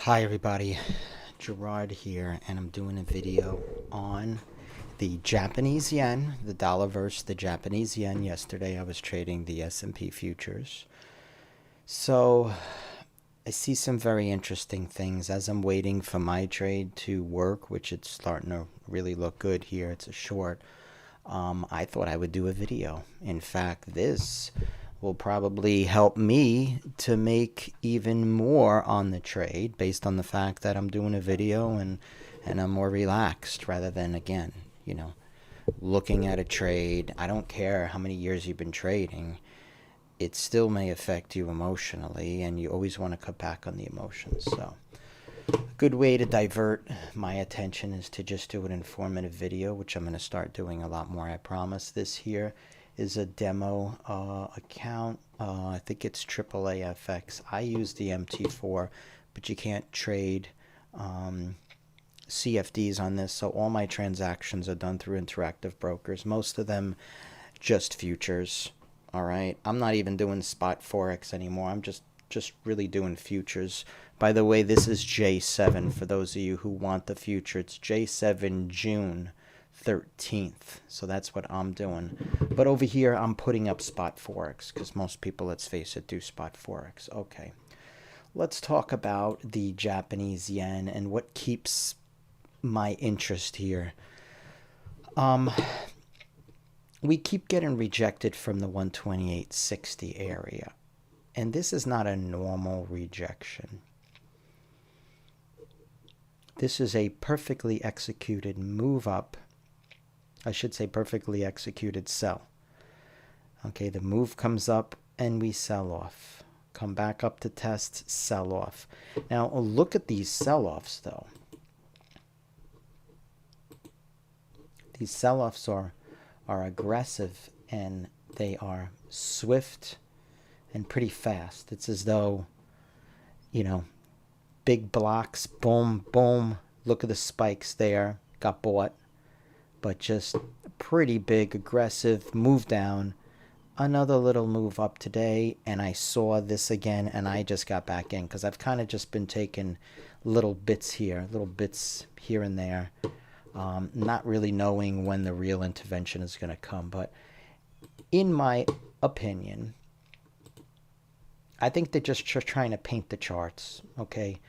Hi everybody, Gerard here, and I'm doing a video on the Japanese yen, the dollar versus the Japanese yen. Yesterday I was trading the S&P futures. So I see some very interesting things as I'm waiting for my trade to work, which it's starting to really look good here. It's a short. I thought I would do a video. In fact, this will probably help me to make even more on the trade based on the fact that I'm doing a video and I'm more relaxed rather than, again, looking at a trade. I don't care how many years you've been trading. It still may affect you emotionally, and you always want to cut back on the emotions. So a good way to divert my attention is to just do an informative video, which I'm going to start doing a lot more, I promise. This here is a demo account. I think it's AAAFX. I use the MT4, but you can't trade CFDs on this, so all my transactions are done through interactive brokers, most of them just futures. All right, I'm not even doing spot Forex anymore. I'm just really doing futures. By the way, this is J7 for those of you who want the future. It's J7 June 13th. So that's what I'm doing. But over here, I'm putting up spot Forex because most people, let's face it, do spot Forex. Okay. Let's talk about the Japanese yen and what keeps my interest here. We keep getting rejected from the 128.60 area. And this is not a normal rejection. This is a perfectly executed move up. I should say perfectly executed sell. Okay, the move comes up and we sell off. Come back up to test, sell off. Now look at these sell-offs though. These sell-offs are aggressive and they are swift and pretty fast. It's as though, big blocks, boom, boom. Look at the spikes there, got bought. But just pretty big, aggressive move down. Another little move up today, and I saw this again, and I just got back in because I've kind of just been taking little bits here and there. Not really knowing when the real intervention is going to come. But in my opinion, I think they're just trying to paint the charts, okay?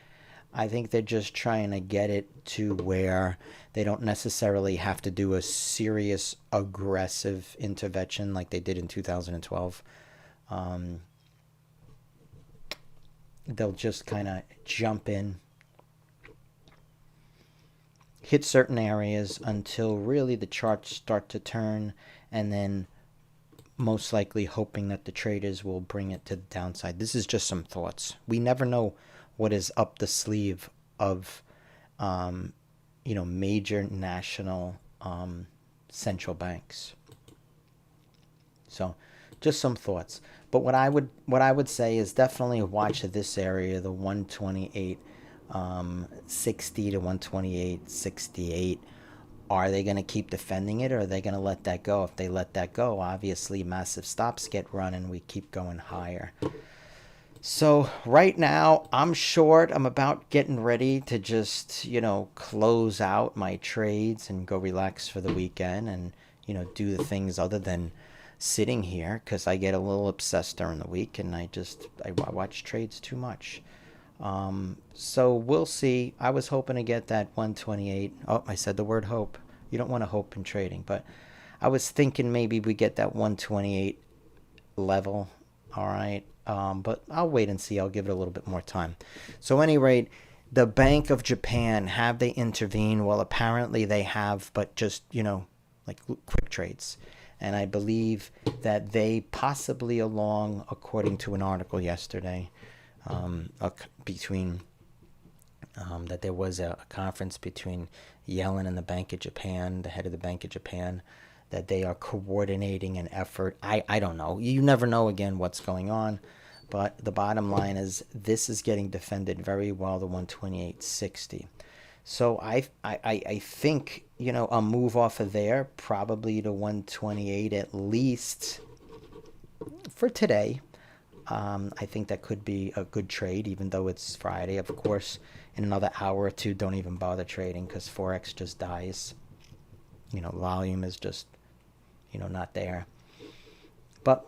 I think they're just trying to get it to where they don't necessarily have to do a serious, aggressive intervention like they did in 2012. They'll just kind of jump in, hit certain areas until really the charts start to turn, and then most likely hoping that the traders will bring it to the downside. This is just some thoughts. We never know what is up the sleeve of major national central banks. So just some thoughts. But what I would say is definitely watch this area, the 128 60 to 128.68. Are they going to keep defending it, or are they going to let that go? If they let that go, obviously massive stops get run and we keep going higher. So right now I'm short. I'm about getting ready to just, close out my trades and go relax for the weekend and, do the things other than sitting here because I get a little obsessed during the week and I watch trades too much. So we'll see. I was hoping to get that 128. Oh, I said the word hope. You don't want to hope in trading, but I was thinking maybe we get that 128 level. All right. But I'll wait and see. I'll give it a little bit more time. So at any rate, the Bank of Japan, have they intervened? Well, apparently they have, but just, like quick trades. And I believe that they possibly according to an article yesterday, that there was a conference between Yellen and the Bank of Japan, the head of the Bank of Japan, that they are coordinating an effort. I don't know. You never know, again, what's going on. But the bottom line is this is getting defended very well, the 128.60. So I think, a move off of there, probably to 128 at least for today. I think that could be a good trade, even though it's Friday. Of course, in another hour or two, don't even bother trading because Forex just dies. Volume is just, not there. But,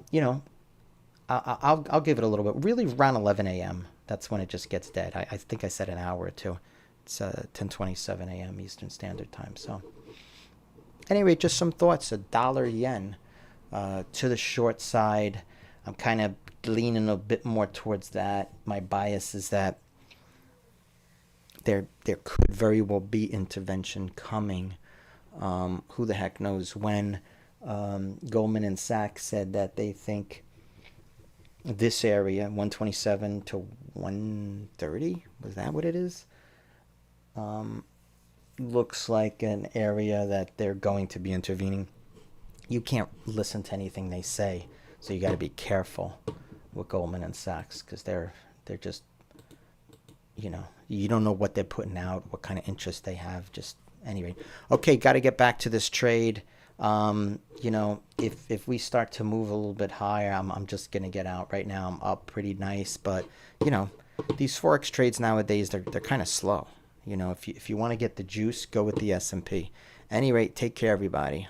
I'll give it a little bit. Really, around 11 a.m. That's when it just gets dead. I think I said an hour or two. It's 10:27 a.m. Eastern Standard Time. So, anyway, just some thoughts. A dollar yen to the short side. I'm kind of leaning a bit more towards that. My bias is that there could very well be intervention coming. Who the heck knows when? Goldman and Sachs said that they think this area, 127 to 130, was that what it is? Looks like an area that they're going to be intervening. You can't listen to anything they say, so you got to be careful with Goldman and Sachs because they're just, you don't know what they're putting out, what kind of interest they have. Just anyway, okay, got to get back to this trade. If we start to move a little bit higher, I'm just gonna get out. Right now I'm up pretty nice, but these Forex trades nowadays they're kind of slow. If you want to get the juice, go with the S&P. At any rate, take care, everybody.